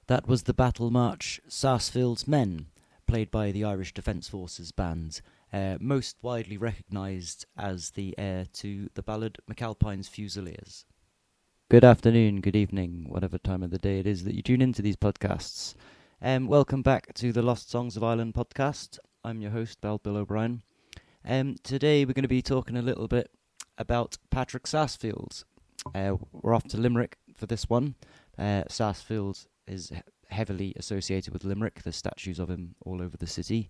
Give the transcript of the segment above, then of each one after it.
That was the battle march Sarsfield's Men, played by the Irish Defence Forces Band, most widely recognised as the heir to the ballad McAlpine's Fusiliers. Good afternoon, good evening, whatever time of the day it is that you tune into these podcasts. Welcome back to the Lost Songs of Ireland podcast. I'm your host, Bill O'Brien. Today we're going to be talking a little bit about Patrick Sarsfield. We're off to Limerick for this one. Sarsfield is heavily associated with Limerick. There's statues of him all over the city.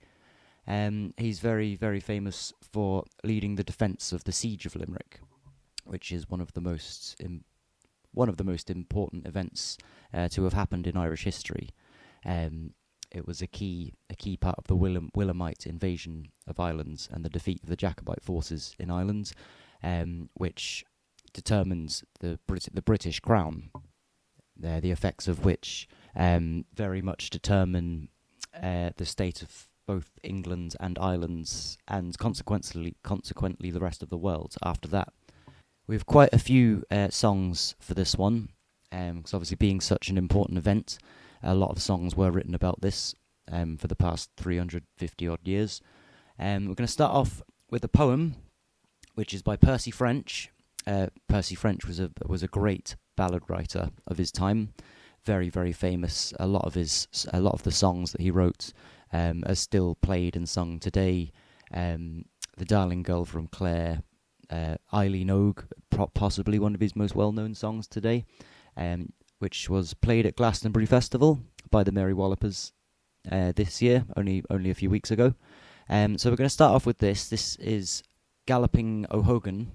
He's very, very famous for leading the defence of the siege of Limerick, which is one of the most important events to have happened in Irish history. It was a key part of the Williamite invasion of Ireland and the defeat of the Jacobite forces in Ireland, which determines the British crown. The effects of which very much determine the state of both England and Ireland, and consequently the rest of the world after that. We have quite a few songs for this one, because obviously being such an important event, a lot of songs were written about this for the past 350 odd years. We're going to start off with a poem, which is by Percy French. Percy French was a great ballad writer of his time, very, very famous. A lot of the songs that he wrote are still played and sung today. The Darling Girl from Clare, Eileen Og, possibly one of his most well-known songs today, which was played at Glastonbury Festival by the Mary Wallopers this year, only a few weeks ago. So we're going to start off with this. This is Galloping O'Hogan,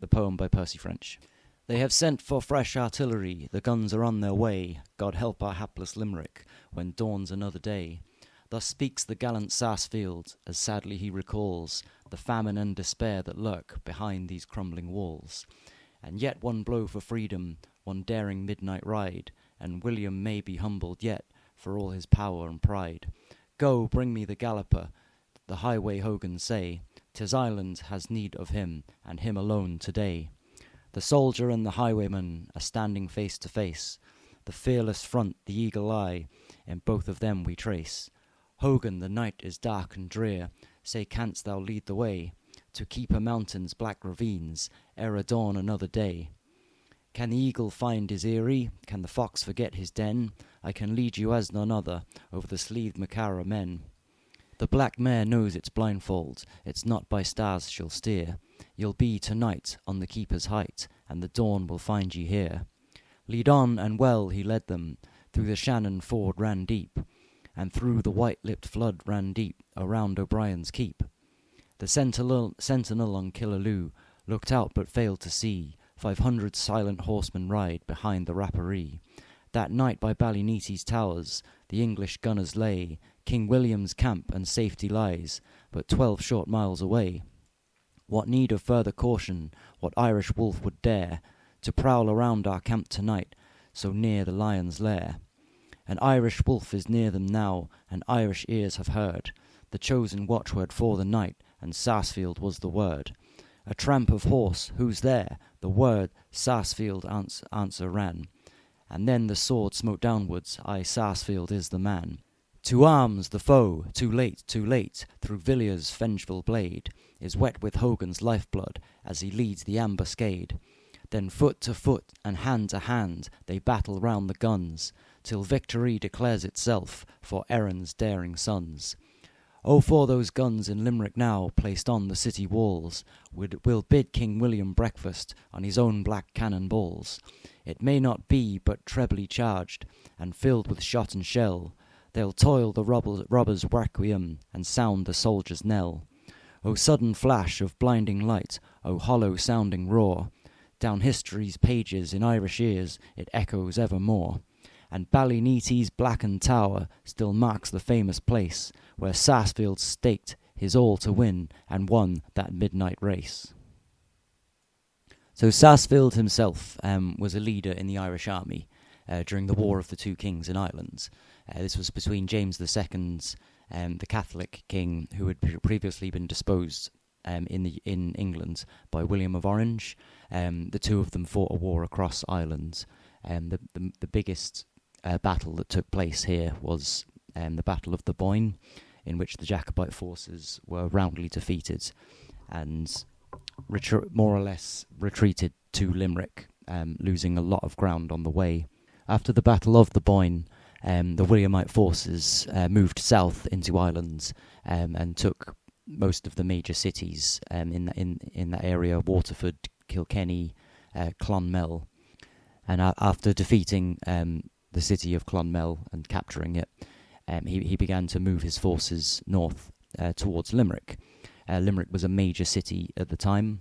the poem by Percy French. They have sent for fresh artillery, the guns are on their way. God help our hapless Limerick when dawns another day. Thus speaks the gallant Sarsfield, as sadly he recalls the famine and despair that lurk behind these crumbling walls. And yet one blow for freedom, one daring midnight ride, and William may be humbled yet for all his power and pride. Go, bring me the galloper, the highway Hogan say, 'tis Ireland has need of him, and him alone today. The soldier and the highwayman are standing face to face, the fearless front, the eagle eye, in both of them we trace. Hogan, the night is dark and drear, say canst thou lead the way, to keep a mountain's black ravines, ere a dawn another day. Can the eagle find his eyrie, can the fox forget his den, I can lead you as none other, over the sleeved Macara men. The black mare knows its blindfold, it's not by stars she'll steer. You'll be tonight on the keeper's height, and the dawn will find ye here. Lead on, and well he led them, through the Shannon ford ran deep, and through the white-lipped flood ran deep, around O'Brien's keep. The sentinel on Killaloe looked out but failed to see 500 silent horsemen ride behind the rapparee. That night by Ballyneety's towers the English gunners lay, King William's camp and safety lies but 12 short miles away. What need of further caution, what Irish wolf would dare to prowl around our camp tonight, so near the lion's lair? An Irish wolf is near them now, and Irish ears have heard the chosen watchword for the night, and Sarsfield was the word. A tramp of horse, who's there? The word Sarsfield answer ran, and then the sword smote downwards, aye, Sarsfield is the man. To arms, the foe, too late, through Villiers' vengeful blade, is wet with Hogan's lifeblood, as he leads the ambuscade. Then foot to foot, and hand to hand, they battle round the guns, till victory declares itself for Erin's daring sons. Oh, for those guns in Limerick now, placed on the city walls, will bid King William breakfast on his own black cannon balls. It may not be but trebly charged, and filled with shot and shell, they'll toil the robbers' requiem, and sound the soldier's knell. O sudden flash of blinding light, O hollow sounding roar, down history's pages in Irish ears it echoes evermore. And Ballyneety's blackened tower still marks the famous place where Sarsfield staked his all to win and won that midnight race. So Sarsfield himself was a leader in the Irish army during the War of the Two Kings in Ireland. This was between James II, the Catholic king who had previously been deposed in England by William of Orange. The two of them fought a war across Ireland. The biggest battle that took place here was the Battle of the Boyne, in which the Jacobite forces were roundly defeated and more or less retreated to Limerick, losing a lot of ground on the way. After the Battle of the Boyne, the Williamite forces moved south into Ireland and took most of the major cities in that area: Waterford, Kilkenny, Clonmel. And after defeating the city of Clonmel and capturing it, he began to move his forces north towards Limerick. Limerick was a major city at the time.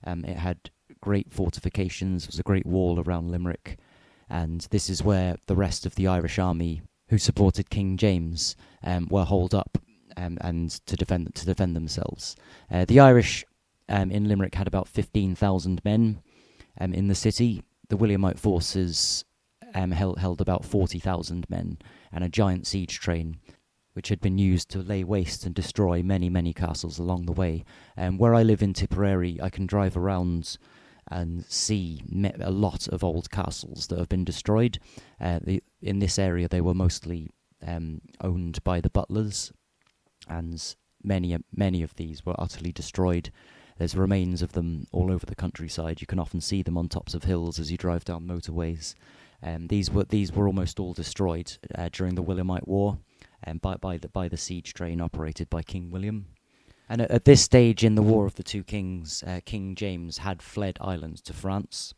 It had great fortifications. There was a great wall around Limerick, and this is where the rest of the Irish army who supported King James were holed up and to defend themselves. The Irish in Limerick had about 15,000 men in the city. The Williamite forces held about 40,000 men and a giant siege train, which had been used to lay waste and destroy many, many castles along the way. Where I live in Tipperary, I can drive around and see a lot of old castles that have been destroyed. In this area, they were mostly owned by the butlers, and many of these were utterly destroyed. There's remains of them all over the countryside. You can often see them on tops of hills as you drive down motorways. These were almost all destroyed during the Williamite War by the siege train operated by King William. And at this stage in the War of the Two Kings, King James had fled Ireland to France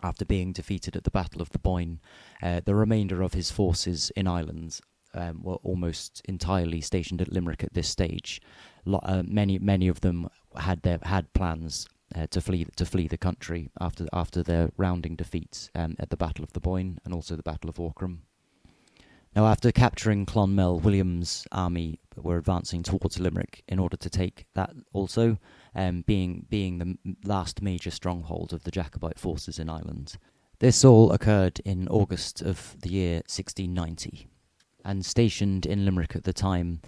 after being defeated at the Battle of the Boyne. The remainder of his forces in Ireland were almost entirely stationed at Limerick at this stage. Many of them had plans to flee the country after their rounding defeats at the Battle of the Boyne and also the Battle of Aughrim. Now, after capturing Clonmel, William's army were advancing towards Limerick in order to take that also, being the last major stronghold of the Jacobite forces in Ireland. This all occurred in August of the year 1690, and stationed in Limerick at the time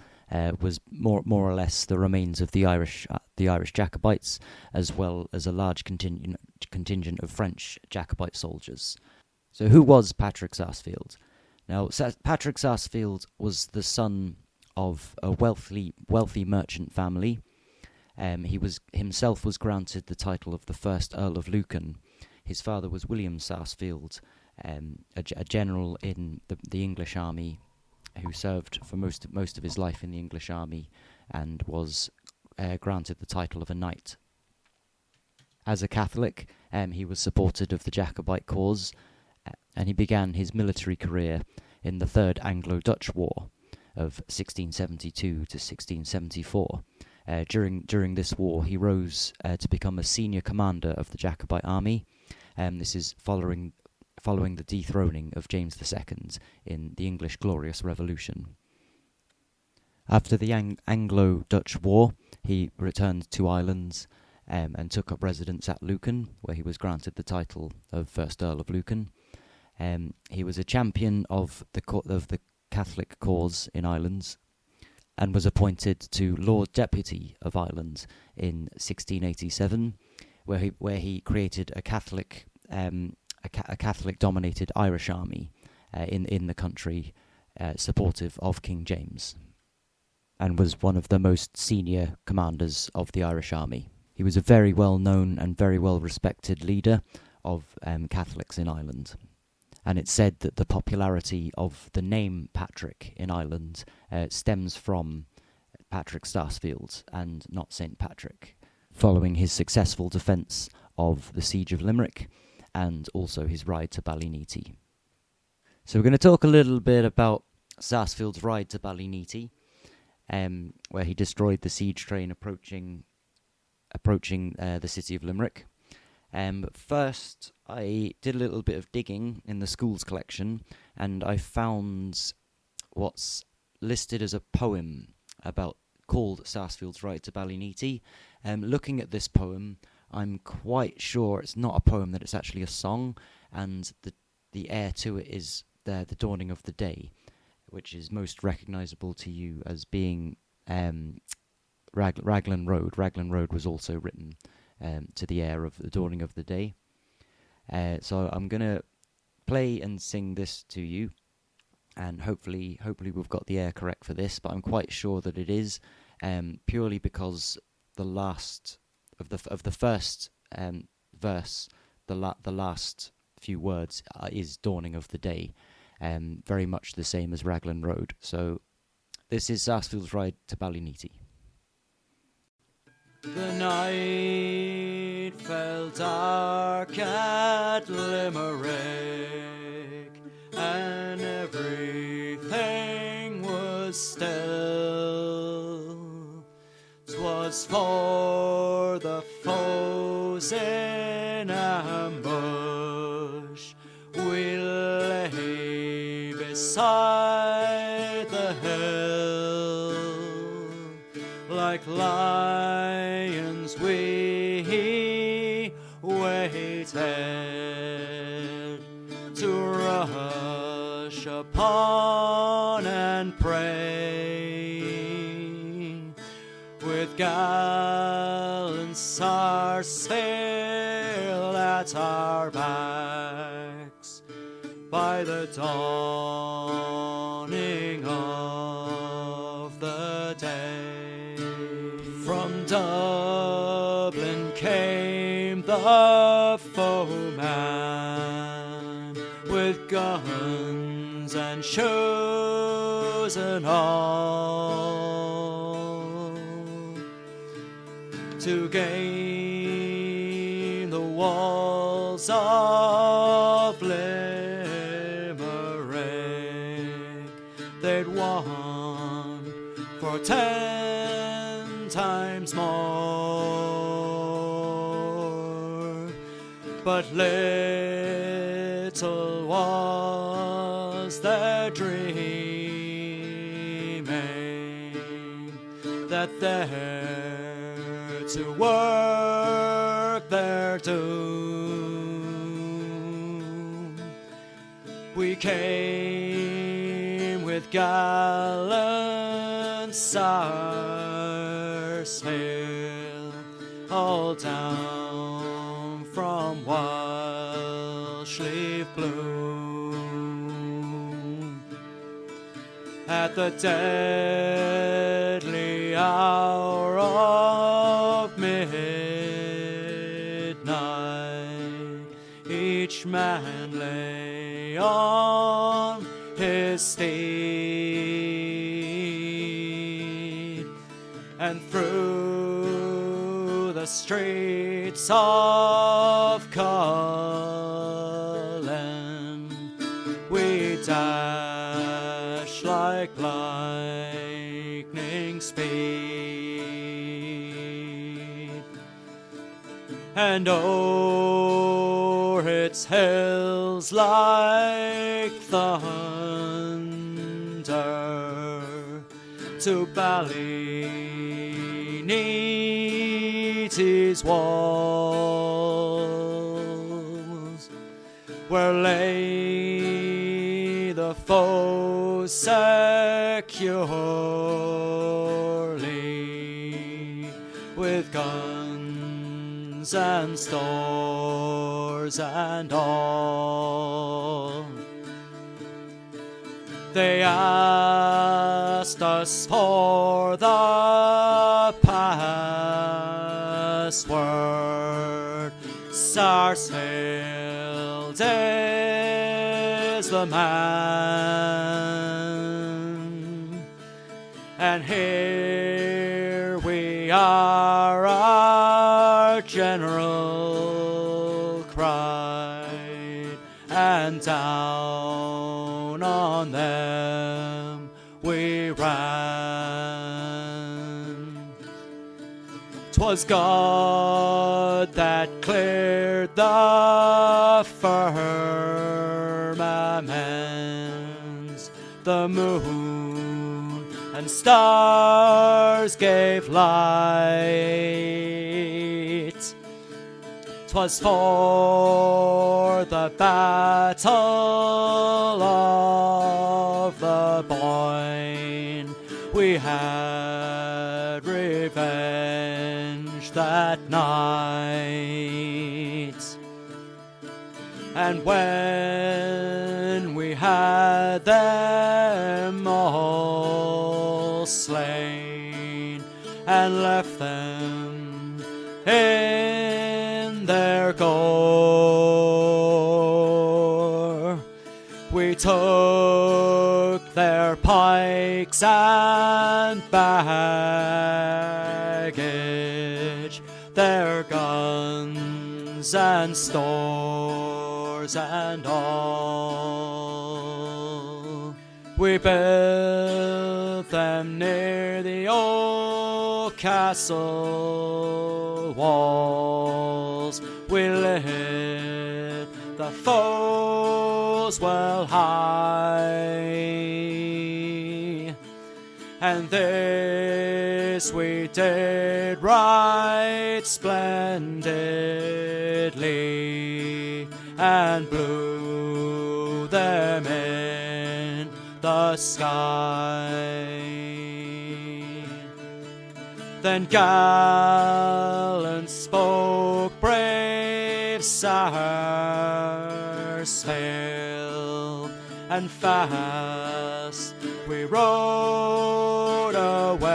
was more or less the remains of the Irish Jacobites, as well as a large contingent of French Jacobite soldiers. So, who was Patrick Sarsfield? Now, Patrick Sarsfield was the son of a wealthy merchant family. He himself was granted the title of the first Earl of Lucan. His father was William Sarsfield, a general in the English army, who served for most of his life in the English army and was granted the title of a knight. As a Catholic, he was supportive of the Jacobite cause, and he began his military career in the Third Anglo-Dutch War of 1672 to 1674. During this war, he rose to become a senior commander of the Jacobite army. This is following the dethroning of James II in the English Glorious Revolution. After the Anglo-Dutch War, he returned to Ireland and took up residence at Lucan, where he was granted the title of First Earl of Lucan. He was a champion of the Catholic cause in Ireland and was appointed to Lord Deputy of Ireland in 1687, where he created a Catholic-dominated Irish army in the country, supportive of King James, and was one of the most senior commanders of the Irish army. He was a very well-known and very well-respected leader of Catholics in Ireland. And it's said that the popularity of the name Patrick in Ireland stems from Patrick Sarsfield and not St. Patrick, following his successful defence of the Siege of Limerick and also his ride to Ballyneety. So we're going to talk a little bit about Sarsfield's ride to Ballyneety, where he destroyed the siege train approaching the city of Limerick. But first, I did a little bit of digging in the school's collection, and I found what's listed as a poem called Sarsfield's Ride to Ballyneety. Looking at this poem, I'm quite sure it's not a poem, that it's actually a song, and the air to it is the Dawning of the Day, which is most recognisable to you as being Raglan Road. Raglan Road was also written to the air of the Dawning of the Day. So I'm going to play and sing this to you, and hopefully we've got the air correct for this, but I'm quite sure that it is, purely because the last of the first verse, the last few words is dawning of the day, very much the same as Raglan Road. So this is Sarsfield's Ride to Ballyneety. The night fell dark at Limerick, and everything was still. 'Twas for the foes in ambush. We lay beside the hill, like lions we waited to rush upon and pray, with gallant Sarsfield at our backs, by the dawning of the day. From Dublin came the foeman, with guns and shoes and all, to gain the walls of Limerick. They'd won for 10 times more, but little was their dreaming, that they're to work their doom. We came with gallant Sarsfield, all down from Welsh leaf bloom. At the deadly hour of midnight, each man lay on his steed, and through the streets of Cullen we dash like lightning speed, and o'er its hills like thunder, to Ballyneety's walls, where lay the foe securely, with guns and stores and all. They asked us for the password. Sarsfield is the man, and here we are, our general cried, and down on them we ran. 'Twas God that cleared the firmament, the moon and stars gave light. 'Twas for the battle of the Boyne we had revenge that night, and when we had them all slain, and left them in their gore. We took their pikes and baggage, their guns and stores and all. We built them near the old castle walls. We lit the foes well high, and this we did right splendidly, and blew them in the sky. Then gallant spoke brave Sarsfield, and fast we rode away,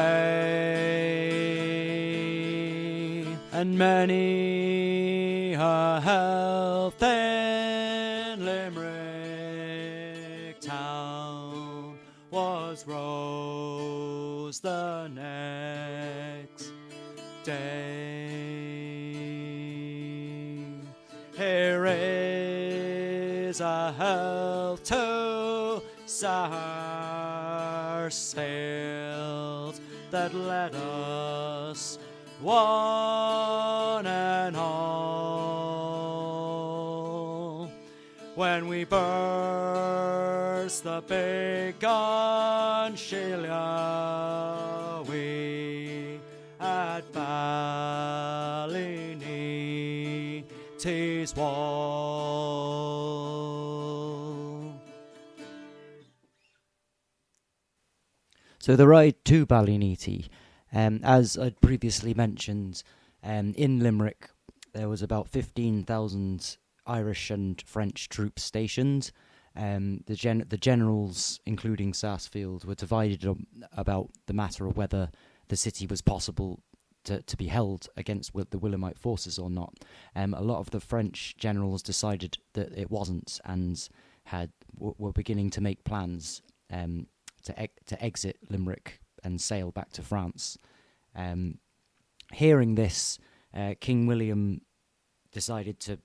and many a health in Limerick town was rose the next day. Here is a health to Sarsfield that let us one and all, when we burst the big gun Sheila, we at Ballyneety's wall. So the ride to Ballyneety, as I'd previously mentioned, in Limerick there was about 15,000 Irish and French troops stationed. The generals, including Sarsfield, were divided about the matter of whether the city was possible to be held against the Williamite forces or not. A lot of the French generals decided that it wasn't, and were beginning to make plans to exit Limerick and sail back to France. Hearing this, King William decided to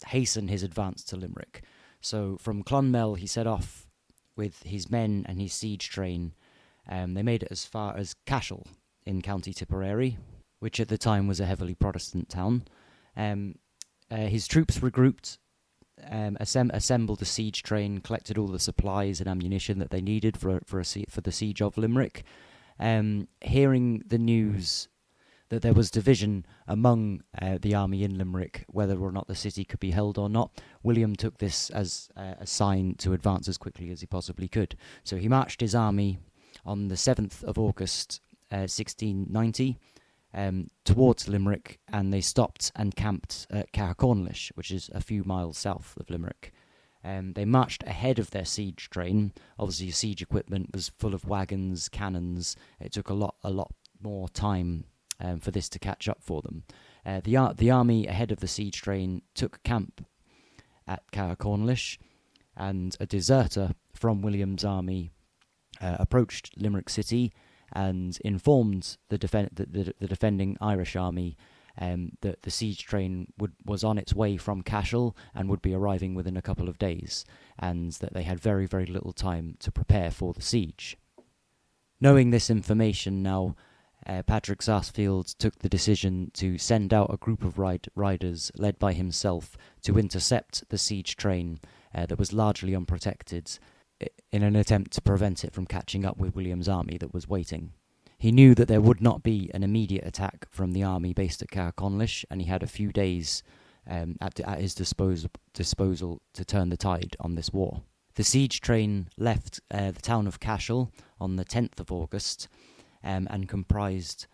hasten his advance to Limerick. So from Clonmel he set off with his men and his siege train. They made it as far as Cashel in County Tipperary, which at the time was a heavily Protestant town. His troops regrouped, assembled a siege train, collected all the supplies and ammunition that they needed for the siege of Limerick. Hearing the news that there was division among the army in Limerick, whether or not the city could be held or not, William took this as a sign to advance as quickly as he possibly could. So he marched his army on the 7th of August, 1690, towards Limerick, and they stopped and camped at Cahercornlish, which is a few miles south of Limerick. They marched ahead of their siege train. Obviously, siege equipment was full of wagons, cannons. It took a lot more time for this to catch up for them. The army ahead of the siege train took camp at Cahercornlish, and a deserter from William's army approached Limerick city and informed the defending Irish army that the siege train was on its way from Cashel and would be arriving within a couple of days, and that they had very, very little time to prepare for the siege. Knowing this information now, Patrick Sarsfield took the decision to send out a group of riders led by himself to intercept the siege train that was largely unprotected, in an attempt to prevent it from catching up with William's army that was waiting. He knew that there would not be an immediate attack from the army based at Cahercornlish, and he had a few days at his disposal to turn the tide on this war. The siege train left the town of Cashel on the 10th of August, and comprised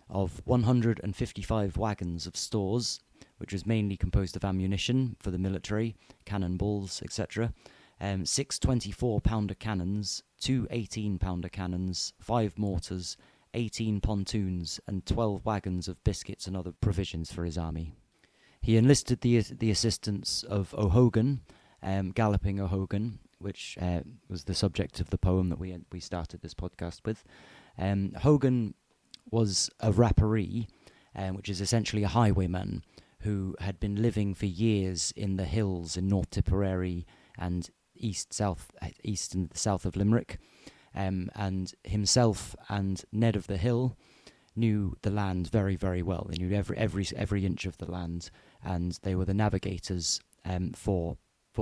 of 155 wagons of stores, which was mainly composed of ammunition for the military, cannonballs, etc., 6 24-pounder cannons, 2 18-pounder cannons, 5 mortars, 18 pontoons, and 12 wagons of biscuits and other provisions for his army. He enlisted the assistance of O'Hogan, Galloping O'Hogan, which was the subject of the poem that we started this podcast with. Hogan was a rapparee, which is essentially a highwayman who had been living for years in the hills in North Tipperary and east and south of Limerick, and himself and Ned of the Hill knew the land very, very well. They knew every inch of the land, and they were the navigators for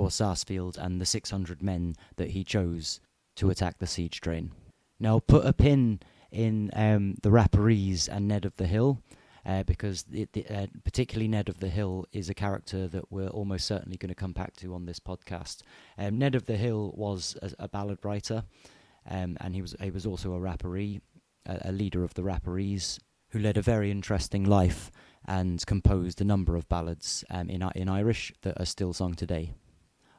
Sarsfield and the 600 men that he chose to attack the siege train. Now, put a pin in the Rapparees and Ned of the Hill, because particularly Ned of the Hill is a character that we're almost certainly going to come back to on this podcast. Ned of the Hill was a ballad writer, and he was also a Rapparee, a leader of the Rapparees, who led a very interesting life and composed a number of ballads in Irish that are still sung today.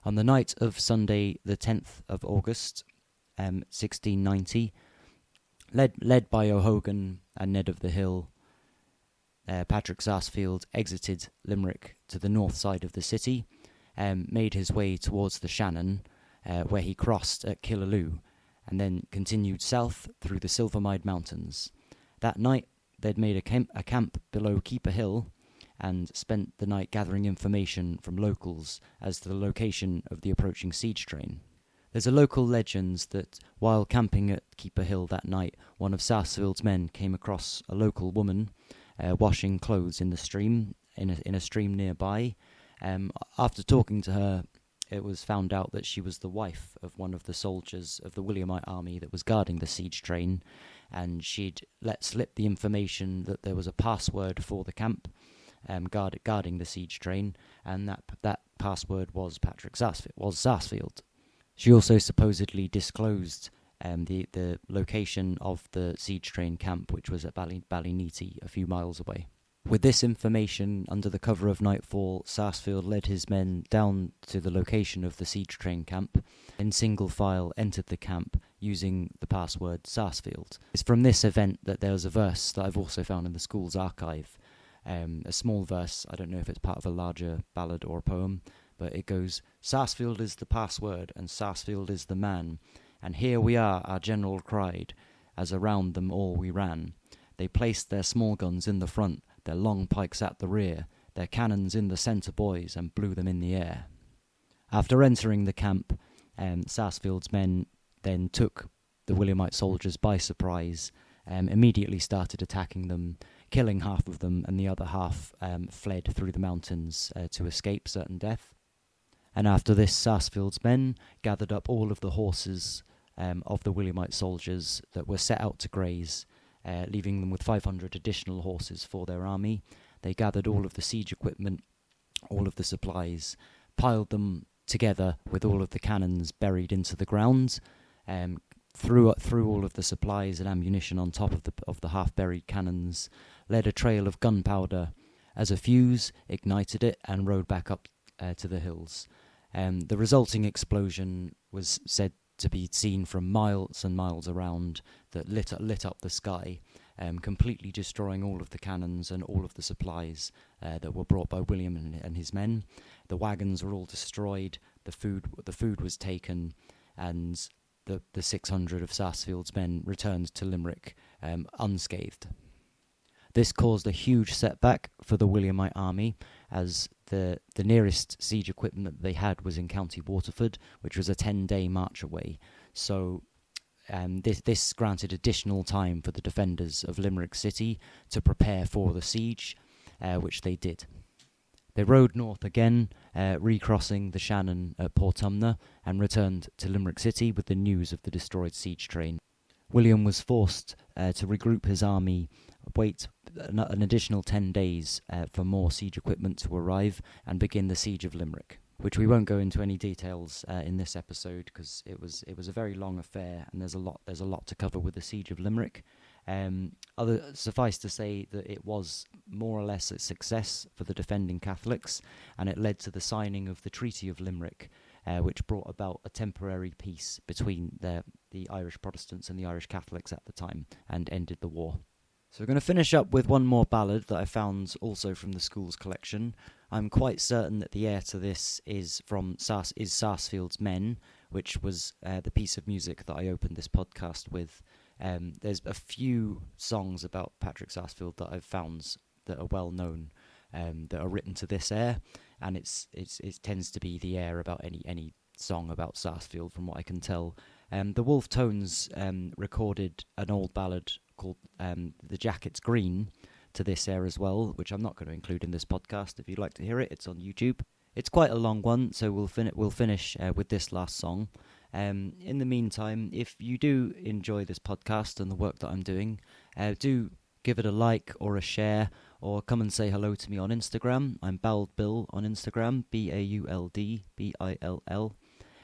On the night of Sunday, the 10th of August, 1690, led by O'Hogan and Ned of the Hill, Patrick Sarsfield exited Limerick to the north side of the city, made his way towards the Shannon, where he crossed at Killaloe, and then continued south through the Silvermide Mountains. That night, they'd made a camp below Keeper Hill, and spent the night gathering information from locals as to the location of the approaching siege train. There's a local legend that while camping at Keeper Hill that night, one of Sarsfield's men came across a local woman washing clothes in the stream, in a stream nearby. After talking to her, it was found out that she was the wife of one of the soldiers of the Williamite army that was guarding the siege train, and she'd let slip the information that there was a password for the camp guarding the siege train, and that password was Sarsfield. She also supposedly disclosed the location of the siege train camp, which was at Ballyneety, a few miles away. With this information, under the cover of nightfall, Sarsfield led his men down to the location of the siege train camp. In single file, entered the camp using the password Sarsfield. It's from this event that there was a verse that I've also found in the school's archive. A small verse, I don't know if it's part of a larger ballad or a poem, but it goes, "Sarsfield is the password, and Sarsfield is the man. And here we are, our general cried, as around them all we ran. They placed their small guns in the front, their long pikes at the rear, their cannons in the centre, boys, and blew them in the air." After entering the camp, Sarsfield's men then took the Williamite soldiers by surprise, immediately started attacking them, killing half of them, and the other half fled through the mountains to escape certain death. And after this, Sarsfield's men gathered up all of the horses of the Williamite soldiers that were set out to graze, leaving them with 500 additional horses for their army. They gathered all of the siege equipment, all of the supplies, piled them together with all of the cannons buried into the ground, threw all of the supplies and ammunition on top of the half-buried cannons, led a trail of gunpowder as a fuse, ignited it, and rode back up to the hills. The resulting explosion was said to be seen from miles and miles around, that lit up the sky, completely destroying all of the cannons and all of the supplies that were brought by William and his men. The wagons were all destroyed, the food was taken, and the 600 of Sarsfield's men returned to Limerick unscathed. This caused a huge setback for the Williamite army, as the nearest siege equipment that they had was in County Waterford, which was a 10-day march away. So this granted additional time for the defenders of Limerick City to prepare for the siege, which they did. They rode north again, recrossing the Shannon at Portumna, and returned to Limerick City with the news of the destroyed siege train. William was forced to regroup his army, wait an additional 10 days for more siege equipment to arrive, and begin the siege of Limerick, which we won't go into any details in this episode, because it was a very long affair, and there's a lot to cover with the siege of Limerick. Suffice to say that it was more or less a success for the defending Catholics, and it led to the signing of the Treaty of Limerick, which brought about a temporary peace between the Irish Protestants and the Irish Catholics at the time, and ended the war. So we're going to finish up with one more ballad that I found also from the school's collection. I'm quite certain that the air to this is from Sarsfield's Men, which was the piece of music that I opened this podcast with. There's a few songs about Patrick Sarsfield that I've found that are well known, that are written to this air, and it tends to be the air about any song about Sarsfield, from what I can tell. The Wolf Tones recorded an old ballad called "The Jacket's Green" to this air as well, which I'm not going to include in this podcast. If you'd like to hear it, it's on YouTube. It's quite a long one, so we'll finish with this last song. In the meantime, if you do enjoy this podcast and the work that I'm doing, do give it a like or a share, or come and say hello to me on Instagram. I'm BaldBill on Instagram, BAULDBILL,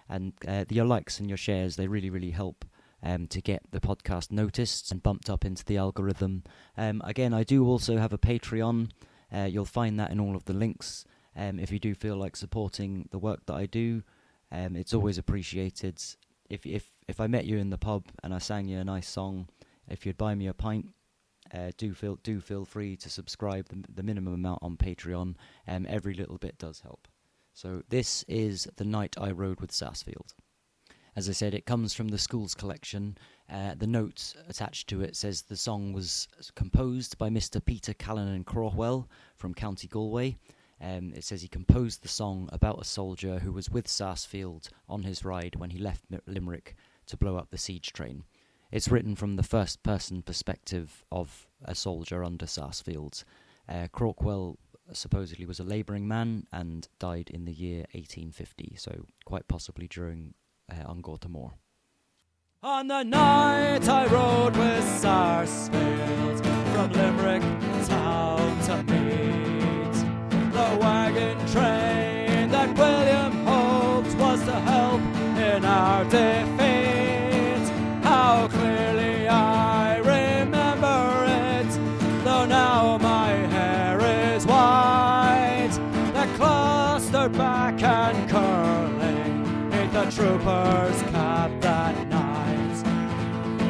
and your likes and your shares, they really, really help to get the podcast noticed and bumped up into the algorithm. Again, I do also have a Patreon. You'll find that in all of the links. If you do feel like supporting the work that I do, it's always appreciated. If I met you in the pub and I sang you a nice song, if you'd buy me a pint, do feel free to subscribe. The minimum amount on Patreon. Every little bit does help. So this is The Night I Rode with Sarsfield. As I said, it comes from the school's collection. The note attached to it says the song was composed by Mr. Peter Callanan Crawwell from County Galway. It says he composed the song about a soldier who was with Sarsfield on his ride when he left Limerick to blow up the siege train. It's written from the first-person perspective of a soldier under Sarsfield. Crawwell supposedly was a labouring man and died in the year 1850, so quite possibly during An Gorta Mór. On the night I rode with Sarsfield from Limerick town to meet the wagon train that William hoped was to help in our defeat. How clearly I remember it, though now my hair is white. The clustered back and curling neath the trooper's cap that night.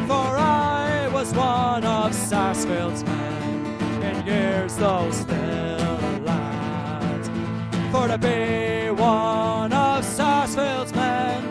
For I was one of Sarsfield's men, in years though still a lad. For to be one of Sarsfield's men,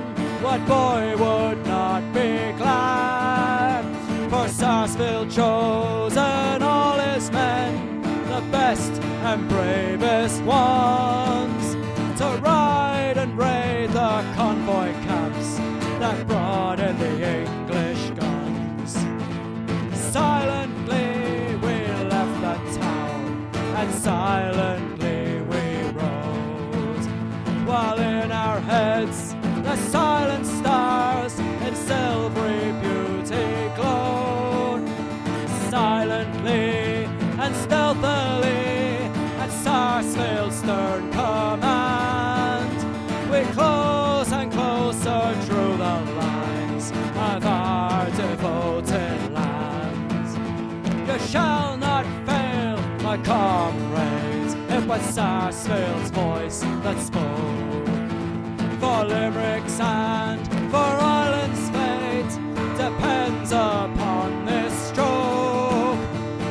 what boy would not be glad? For Sarsfield chosen all his men, the best and bravest ones, to ride and raid the convoy camps that brought in the English guns. Silently we left the town, and silently we rode, while in our heads the silent stars in silvery beauty glowed. Silently and stealthily at Sarsfield's stern command, we close and closer drew the lines of our devoted land. You shall not fail, my comrades, it was Sarsfield's voice that spoke. For Limerick's and for Ireland's fate depends upon this stroke.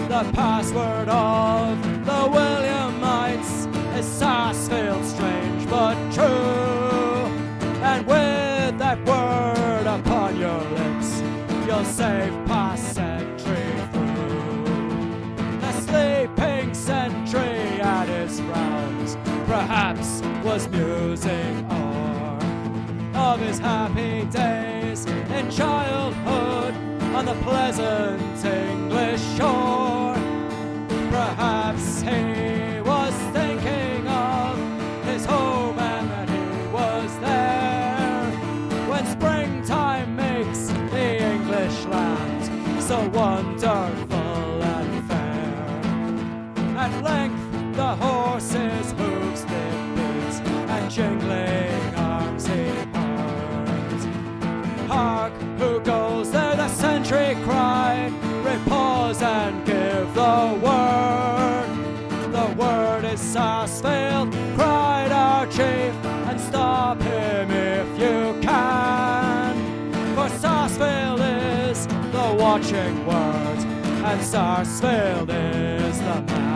The password of the Williamites is Sarsfield, strange but true. And with that word upon your lips, you'll save past century through. The sleeping sentry at his rounds perhaps was musing of his happy days in childhood on the pleasant English shore. Perhaps he was thinking of his home and that he was there when springtime makes the English land so wonderful and fair. At length the horse's hooves did beat, and jingling arms he heard. Hark, who goes there? The sentry cried, repose and give the word. The word is Sarsfield, cried our chief, and stop stop him if you can. For Sarsfield is the watching word, and Sarsfield is the man.